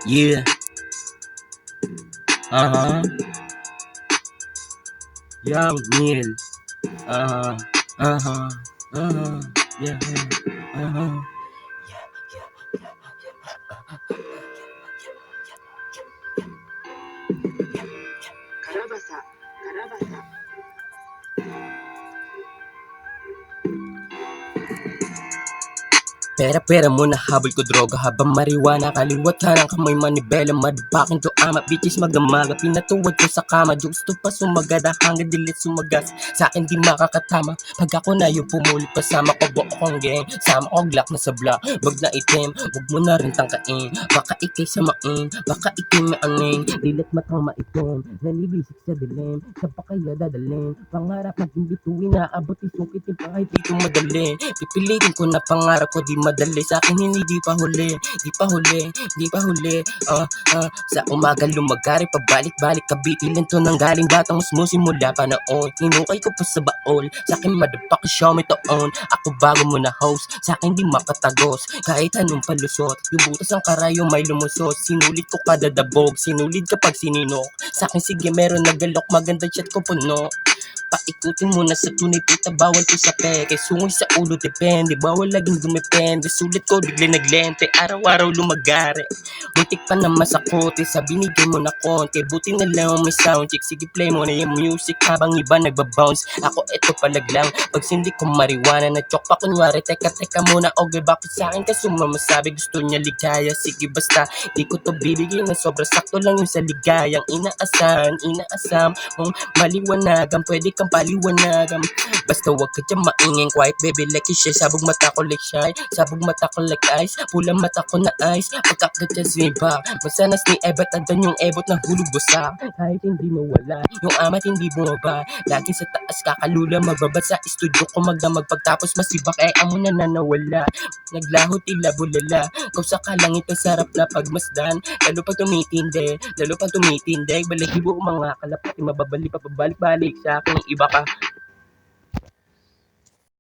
Yeah. Uh-huh. Young Neil. Uh-huh. Uh-huh. Uh-huh. Yeah. Uh-huh. Karabasa, Karabasa. Pera-pera muna habol ko droga habang mariwana. Kaliwat ka ng kamay manibela. Madapakin to ama bitches magamaga. Pinatuwad ko sa kama. Gusto pa sumagada hanggang dilit sumagas. Sa akin di makakatama. Pag ako na yung pumulit kasama ko buo kong gang. Sama ko glock na sa block. Wag na itim. Wag mo na rin tangkain. Baka ikay samain. Baka ikay maaning. Dilit matang maitim. Nalibisik sa dilim. Sa pa kaya dadalhin. Pangarap na hindi tuwi na abot isukitin pa kahit dito madali. Pipilitin ko na pangarap ko di madali. Sa akin hindi di pa huli. Di pa huli. Di pa huli. Sa umaga lumagari pabalik-balik kabitilin to nang galing batang musmusi mula pa noon. Ninukay ko pa sa baol. Sa akin madapak show me to own. Ako bago mo na host. Sa akin di makatagos. Kahit anong palusot. Yung butas ng karayo may lumusot. Sinulit ko kada dabog. Sinulit kapag sininok. Sa akin sige meron nagalok. Maganda chat ko puno. Paikutin mo na sa tunay puta. Bawal ko sa peke. Sungay sa ulo depende. Bawal laging dumepende. Sulit ko bigla naglente. Araw-araw lumagari. Muntik pa na masakote. Sa binigay mo na konti. Buti na lang may sound check. Sige play mo na yung music. Habang iba nagbabounce. Ako eto palaglang. Pag sindi ko marijuana na chok pa kunwari. Teka muna. Okay bakit sa akin ka sumamasabi. Gusto niya ligaya. Sige basta. Di ko to bibigay na sobra sakto lang yung sa ligayang inaasam mong maliwanagan. Pwede kang paliwanagan. Basta wag ka dyan maingin. Quiet baby like siya. Sabog mata ko like shy. Sabog mata ko like ice. Pulang mata ko na ice. Pagkakat dyan sibak. Masanas ni Ebot. Andan yung ebot na hulog busa. Kahit hindi mawala. Yung amat hindi bumaba. Lagi sa taas kakalula. Magbabad sa studio ko magdamag. Pagtapos masibak eh amo na nanawala. Naglaho tila bulala. Kausa ka lang ito sarap na pagmasdan. Lalo pa tumitindi. Balahibo mga kalapati. Mababali pa pabalik-balik sa akin iba ka.